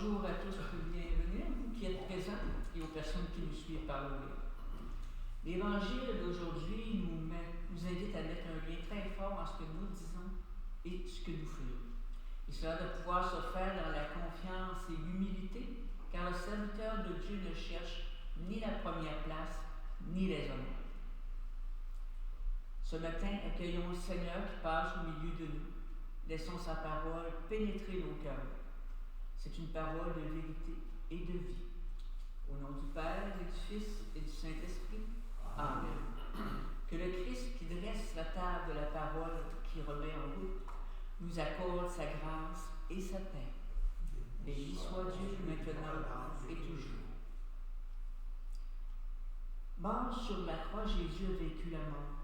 Bonjour à tous et bienvenue, à vous qui êtes présents et aux personnes qui nous suivent par le web. L'Évangile d'aujourd'hui nous invite à mettre un lien très fort entre ce que nous disons et ce que nous faisons. Et cela de pouvoir se faire dans la confiance et l'humilité, car le serviteur de Dieu ne cherche ni la première place, ni les honneurs. Ce matin, accueillons le Seigneur qui passe au milieu de nous. Laissons sa parole pénétrer nos cœurs. C'est une parole de vérité et de vie. Au nom du Père, et du Fils et du Saint-Esprit. Amen. Que le Christ qui dresse la table de la parole qui remet en route nous accorde sa grâce et sa paix. Béni soit Dieu maintenant et toujours. Mort sur la croix, Jésus a vécu la mort.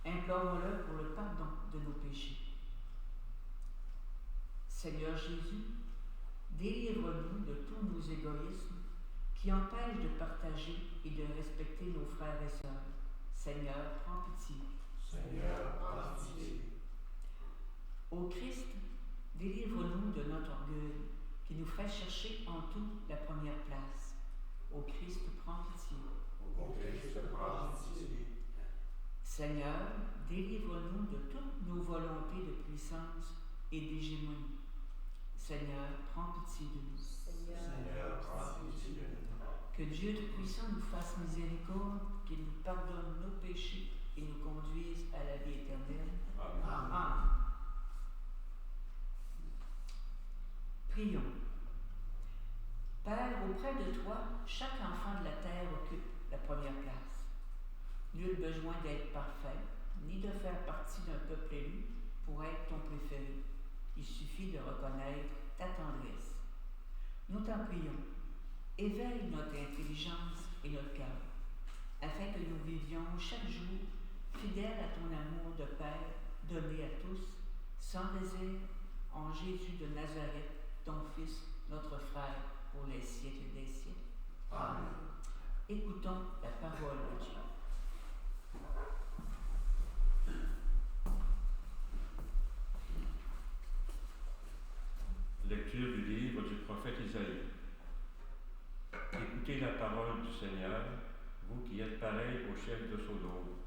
Implorons-le pour le pardon de nos péchés. Seigneur Jésus, délivre-nous de tous nos égoïsmes qui empêchent de partager et de respecter nos frères et sœurs. Seigneur, prends pitié. Seigneur, prends pitié. Ô Christ, délivre-nous de notre orgueil qui nous ferait chercher en tout la première place. Ô Christ, prends pitié. Ô Christ, prends pitié. Seigneur, délivre-nous de toutes nos volontés de puissance et d'hégémonie. Seigneur, prends pitié de nous. Seigneur, prends pitié de nous. Que Dieu Tout-Puissant nous fasse miséricorde, qu'il nous pardonne nos péchés et nous conduise à la vie éternelle. Amen. Amen. Prions. Père, auprès de toi, chaque enfant de la terre occupe la première place. Nul besoin d'être parfait, ni de faire partie d'un peuple élu pour être ton préféré. Il suffit de reconnaître ta tendresse. Nous t'en prions. Éveille notre intelligence et notre cœur, afin que nous vivions chaque jour fidèles à ton amour de Père donné à tous, sans réserve, en Jésus de Nazareth, ton Fils, notre frère, pour les siècles des siècles. Amen. Écoutons la parole de Dieu. Lecture du livre du prophète Isaïe. Écoutez la parole du Seigneur, vous qui êtes pareils au chef de Sodome.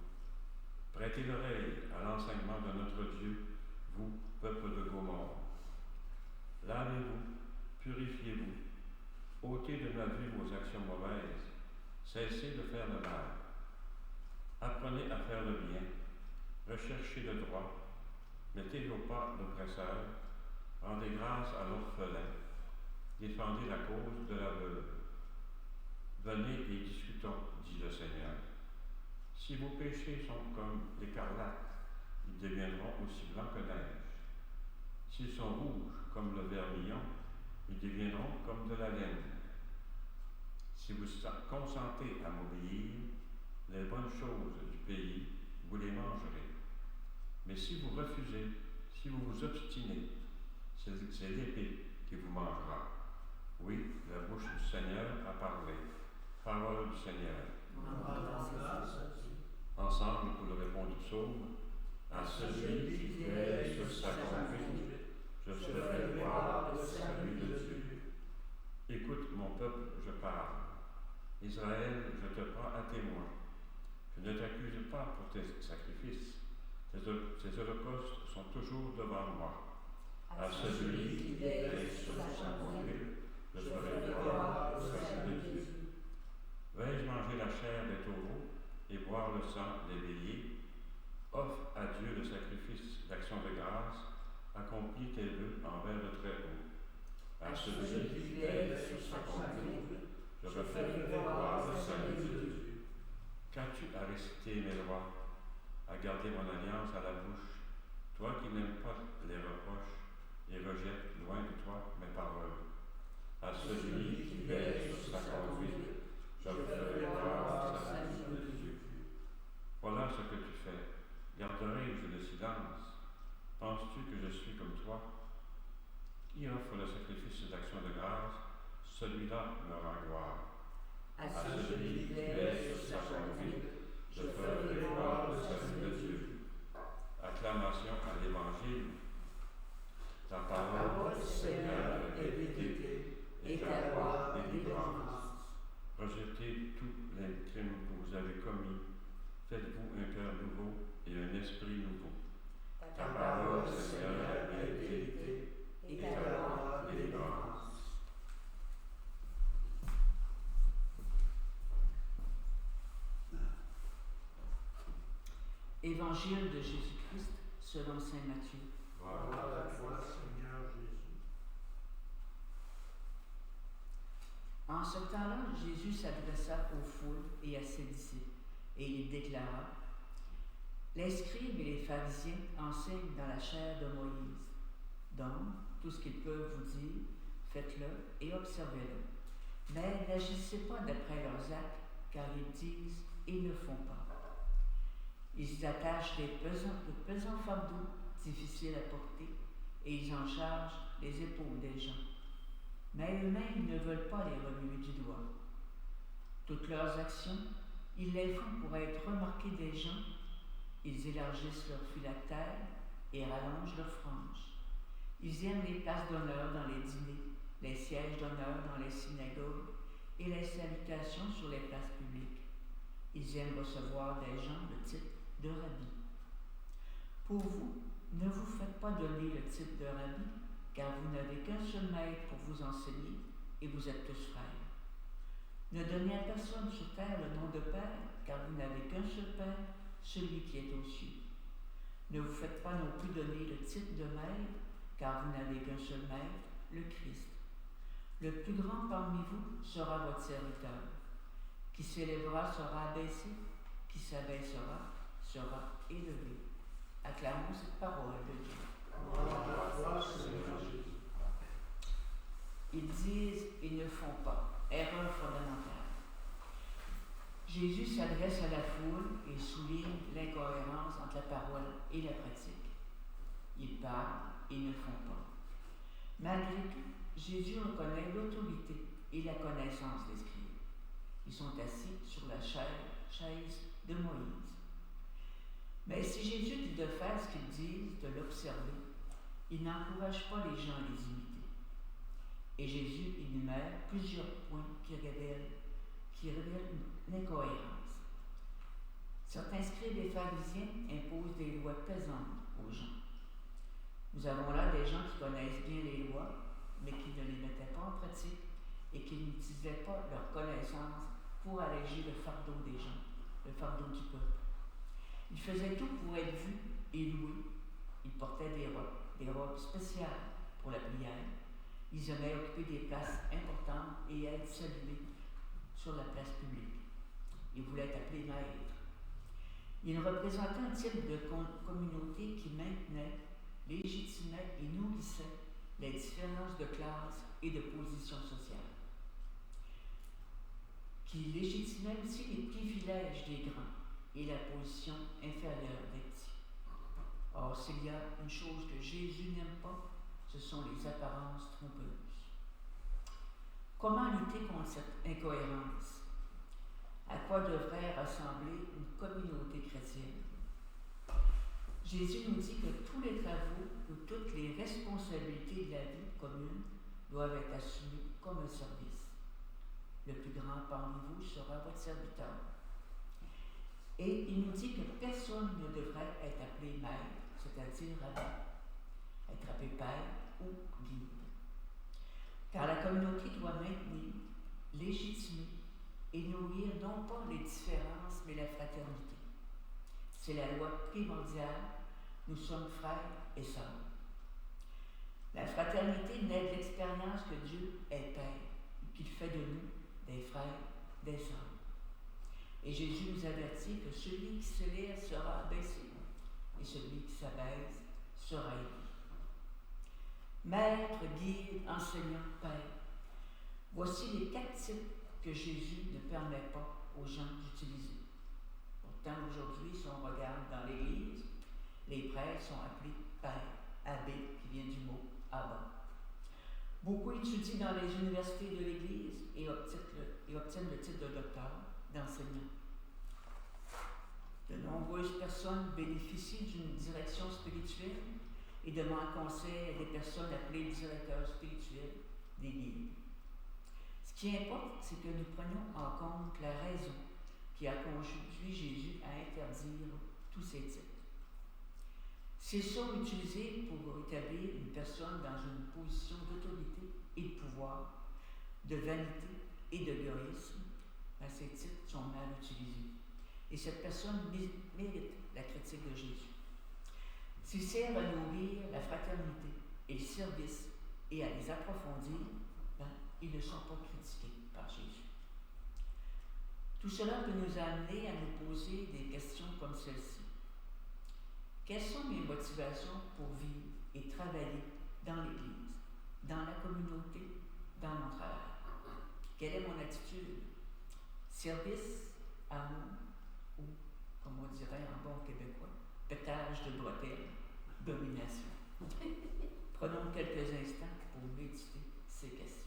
Prêtez l'oreille à l'enseignement de notre Dieu, vous, peuple de Gomorrhe. Lavez-vous, purifiez-vous, ôtez de ma vue vos actions mauvaises, cessez de faire le mal. Apprenez à faire le bien, recherchez le droit, mettez au pas l'oppresseur, rendez grâce à l'orphelin, défendez la cause de la veuve. Venez et discutons, dit le Seigneur. Si vos péchés sont comme l'écarlate, ils deviendront aussi blancs que neige. S'ils sont rouges comme le vermillon, ils deviendront comme de la laine. Si vous consentez à m'obéir, les bonnes choses du pays, vous les mangerez. Mais si vous refusez, si vous vous obstinez, c'est l'épée qui vous mangera. Oui, la bouche du Seigneur a parlé. Parole du Seigneur. Ensemble, pour le répondre du psaume, à celui qui veille sur sa conduite, je ferai voir le salut de Dieu. Écoute, mon peuple, je parle. Israël, je te prends à témoin. Je ne t'accuse pas pour tes sacrifices. Tes holocaustes sont toujours devant moi. À celui qui veille sur sa conduite, je ferai voir le salut de Dieu. Vais-je manger la chair des taureaux et boire le sang des béliers? Offre à Dieu le sacrifice d'action de grâce, accomplis tes vœux envers le Très-Haut. À celui qui veille sur sa conduite, je ferai voir le salut de Dieu. Qu'as-tu à réciter mes lois, à garder mon alliance à la bouche, toi qui n'aimes pas les reproches et rejettes loin de toi mes paroles? À celui qui veille sur sa conduite, je ferai voir le salut de Dieu. Voilà ce que tu fais. Garderai-je le silence? Penses-tu que je suis comme toi? Qui offre le sacrifice d'action de grâce, celui-là me rend gloire. À celui qui veille sur sa conduite, je ferai voir le salut de Dieu. Acclamation à l'Évangile. La parole du Seigneur est vérité. et un esprit nouveau. Ta parole, Seigneur, est vérité, et ta loi, délivrance. Évangile de Jésus-Christ selon saint Matthieu. Gloire à toi, Seigneur Jésus. En ce temps-là, Jésus s'adressa aux foules et à ses disciples, et il déclara: Les scribes et les pharisiens enseignent dans la chair de Moïse. Donc, tout ce qu'ils peuvent vous dire, faites-le et observez-le. Mais n'agissez pas d'après leurs actes, car ils disent et ne font pas. Ils attachent de pesants fardeaux difficiles à porter, et ils en chargent les épaules des gens. Mais eux-mêmes ne veulent pas les remuer du doigt. Toutes leurs actions, ils les font pour être remarqués des gens. Ils élargissent leurs phylactères et rallongent leurs franges. Ils aiment les places d'honneur dans les dîners, les sièges d'honneur dans les synagogues et les salutations sur les places publiques. Ils aiment recevoir des gens le titre de rabbi. Pour vous, ne vous faites pas donner le titre de rabbi, car vous n'avez qu'un seul maître pour vous enseigner, et vous êtes tous frères. Ne donnez à personne sur terre le nom de Père, car vous n'avez qu'un seul Père, celui qui est aux cieux. Ne vous faites pas non plus donner le titre de Maître, car vous n'avez qu'un seul Maître, le Christ. Le plus grand parmi vous sera votre serviteur. Qui s'élèvera sera abaissé, qui s'abaissera sera élevé. Acclamons cette parole de Dieu. Gloire à toi, Seigneur Jésus. Ils disent et ne font pas. Erreur fondamentale. Jésus s'adresse à la foule et souligne l'incohérence entre la parole et la pratique. Ils parlent et ne font pas. Malgré tout, Jésus reconnaît l'autorité et la connaissance des scribes. Ils sont assis sur la chaise de Moïse. Mais si Jésus dit de faire ce qu'ils disent, de l'observer, il n'encourage pas les gens à les imiter. Et Jésus énumère plusieurs points qui révèlent l'incohérence. Certains scribes et pharisiens imposent des lois pesantes aux gens. Nous avons là des gens qui connaissent bien les lois, mais qui ne les mettaient pas en pratique et qui n'utilisaient pas leur connaissance pour alléger le fardeau des gens, le fardeau du peuple. Ils faisaient tout pour être vus et loués. Ils portaient des robes spéciales pour la prière. Ils aimaient occuper des places importantes et être salués sur la place publique. Ils voulaient être appelés maîtres. Ils représentaient un type de communauté qui maintenait, légitimait et nourrissait les différences de classe et de position sociale, qui légitimait aussi les privilèges des grands et la position inférieure des petits. Or, s'il y a une chose que Jésus n'aime pas, ce sont les apparences trompeuses. Comment lutter contre cette incohérence? À quoi devrait ressembler une communauté chrétienne? Jésus nous dit que tous les travaux ou toutes les responsabilités de la vie commune doivent être assumées comme un service. Le plus grand parmi vous sera votre serviteur. Et il nous dit que personne ne devrait être appelé maître, c'est-à-dire être appelé père ou guide. Car la communauté doit maintenir, légitimer et nourrir non pas les différences, mais la fraternité. C'est la loi primordiale. Nous sommes frères et sœurs. La fraternité naît de l'expérience que Dieu est Père et qu'il fait de nous des frères, des sœurs. Et Jésus nous avertit que celui qui s'élève sera abaissé et celui qui s'abaisse sera élevé. Maître, guide, enseignant, Père. Voici les 4 types que Jésus ne permet pas aux gens d'utiliser. Pourtant, aujourd'hui, si on regarde dans l'Église, les prêtres sont appelés Père, Abbé, qui vient du mot Abba. Beaucoup étudient dans les universités de l'Église et obtiennent le titre de docteur, d'enseignant. De nombreuses personnes bénéficient d'une direction spirituelle et demandent conseil à des personnes appelées directeurs spirituels, des guides. Ce qui importe, c'est que nous prenions en compte la raison qui a conduit Jésus à interdire tous ces titres. S'ils sont utilisés pour établir une personne dans une position d'autorité et de pouvoir, de vanité et d'égoïsme, ces titres sont mal utilisés. Et cette personne mérite la critique de Jésus. S'ils servent à nourrir la fraternité et le service et à les approfondir, ils ne sont pas critiqués par Jésus. Tout cela peut nous amener à nous poser des questions comme celle-ci. Quelles sont mes motivations pour vivre et travailler dans l'Église, dans la communauté, dans mon travail? Quelle est mon attitude? Service, amour ou, comme on dirait en bon québécois, pétage de bretelles, domination? Prenons quelques instants pour méditer ces questions.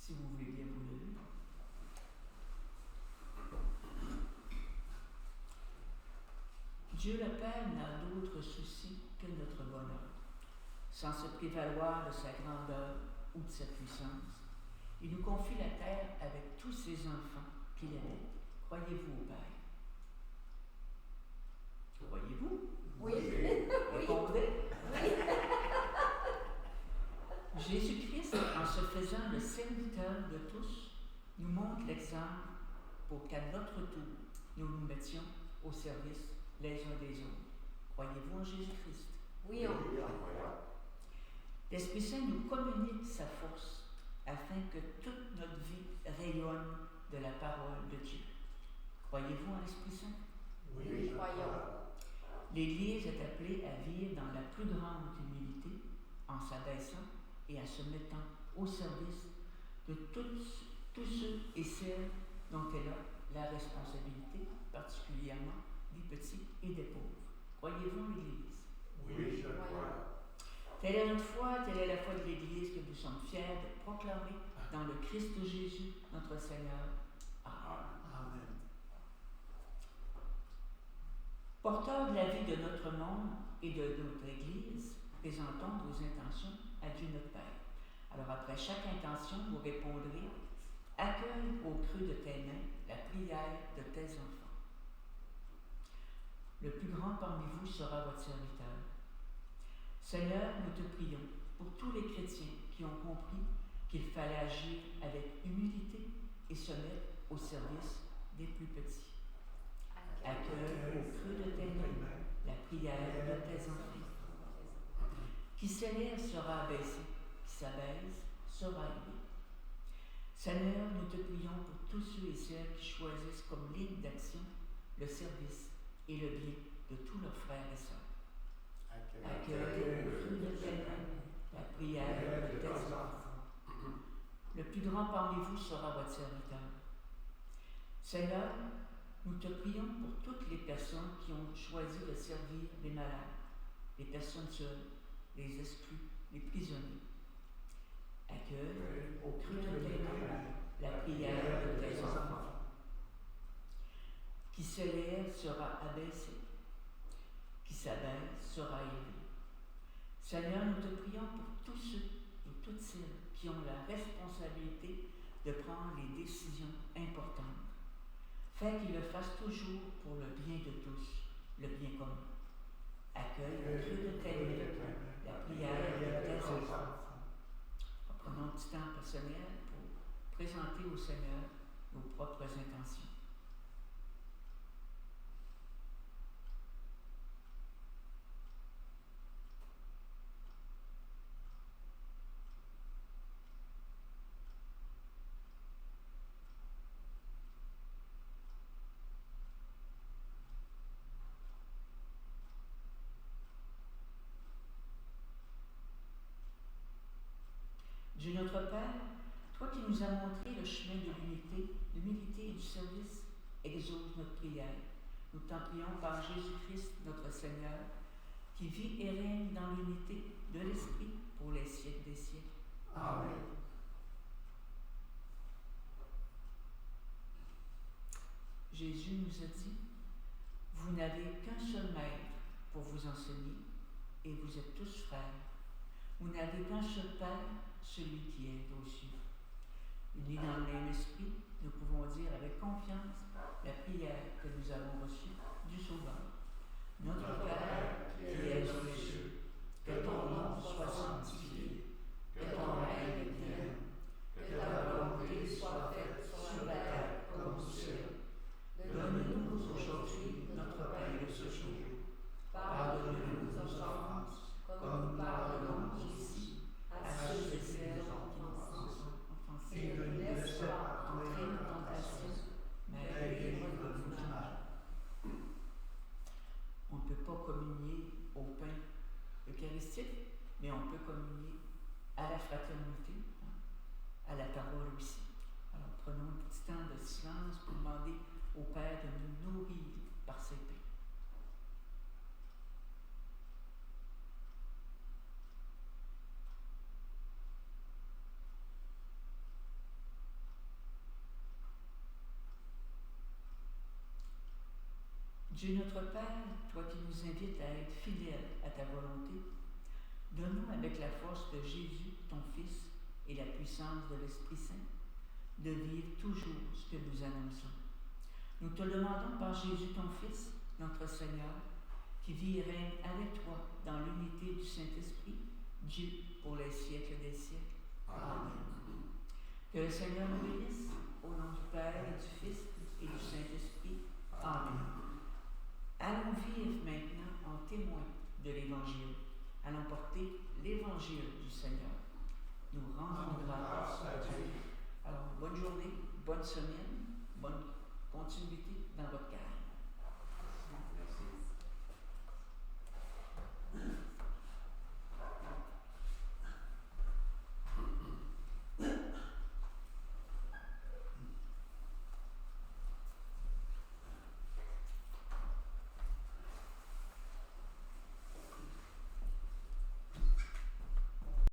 Si vous voulez bien vous lever. Dieu le Père n'a d'autre souci que notre bonheur. Sans se prévaloir de sa grandeur ou de sa puissance, il nous confie la terre avec tous ses enfants qu'il aimait. Croyez-vous au Père? Croyez-vous? Oui. Répondez. Jésus-Christ, en se faisant le serviteur de tous, nous montre l'exemple pour qu'à notre tour, nous nous mettions au service les uns des autres. Croyez-vous en Jésus-Christ? Oui, on croit. L'Esprit Saint nous communique sa force afin que toute notre vie rayonne de la parole de Dieu. Croyez-vous en l'Esprit Saint? Oui, croyons. L'Église est appelée à vivre dans la plus grande humilité, en s'abaissant et en se mettant au service de tous ceux et celles dont elle a la responsabilité, particulièrement des petits et des pauvres. Croyez-vous en l'Église? Oui, je crois. Telle est notre foi, telle est la foi de l'Église que nous sommes fiers de proclamer dans le Christ Jésus, notre Seigneur. Amen. Porteurs de la vie de notre monde et de notre Église, présentons vos intentions à Dieu notre Père. Alors après chaque intention, vous répondrez « Accueille au creux de tes mains la prière de tes enfants. Le plus grand parmi vous sera votre serviteur. Seigneur, nous te prions pour tous les chrétiens qui ont compris qu'il fallait agir avec humilité et se mettre au service des plus petits. Accueille au creux de tes mains la prière de tes enfants. Qui s'élève sera abaissé, qui s'abaisse sera élevé. Seigneur, nous te prions pour tous ceux et celles qui choisissent comme ligne d'action le service et le bien de tous leurs frères et sœurs. Accueille au creux de tes mains la prière de tes enfants. Le plus grand parmi vous sera votre serviteur. Seigneur, nous te prions pour toutes les personnes qui ont choisi de servir les malades, les personnes seules, les exclus, les prisonniers. Accueille au creux de tes mains la prière de tes enfants. Qui s'élève sera abaissé, qui s'abaisse sera élevé. Seigneur, nous te prions pour tous ceux et toutes celles qui ont la responsabilité de prendre les décisions importantes. Fais qu'ils le fassent toujours pour le bien de tous, le bien commun. Accueille au creux de tes mains la prière de tes enfants. Prenons un petit temps personnel pour présenter au Seigneur nos propres intentions. Toi qui nous as montré le chemin de l'humilité et du service, exauce notre prière. Nous t'en prions par Jésus-Christ, notre Seigneur, qui vit et règne dans l'unité de l'Esprit pour les siècles des siècles. Amen. Jésus nous a dit, vous n'avez qu'un seul maître pour vous enseigner, et vous êtes tous frères. Vous n'avez qu'un seul Père, celui qui est aux cieux. Unis dans le même esprit, nous pouvons dire avec confiance la prière que nous avons reçue du Sauveur. Notre Père qui es aux cieux, que ton nom soit sanctifié, que ton règne vienne, que ta volonté soit faite sur la terre comme au ciel. Donne-nous aujourd'hui notre pain de ce jour. Pardonne-nous nos offenses, comme nous pardonnons aussi à ceux et celles qui nous offensent. Et ne nous laisse pas entrer en tentation, mais délivre-nous du mal. On ne peut pas communier au pain eucharistique, mais on peut communier à la fraternité, à la parole aussi. Alors prenons un petit temps de silence pour demander au Père de nous nourrir par ses pains. Dieu notre Père, toi qui nous invites à être fidèles à ta volonté, donne-nous avec la force de Jésus, ton Fils, et la puissance de l'Esprit Saint, de vivre toujours ce que nous annonçons. Nous te demandons par Jésus, ton Fils, notre Seigneur, qui vit et règne avec toi dans l'unité du Saint-Esprit, Dieu pour les siècles des siècles. Amen. Que le Seigneur nous bénisse, au nom du Père et du Fils et du Saint-Esprit. Amen. Allons vivre maintenant en témoin de l'Évangile. Allons porter l'Évangile du Seigneur.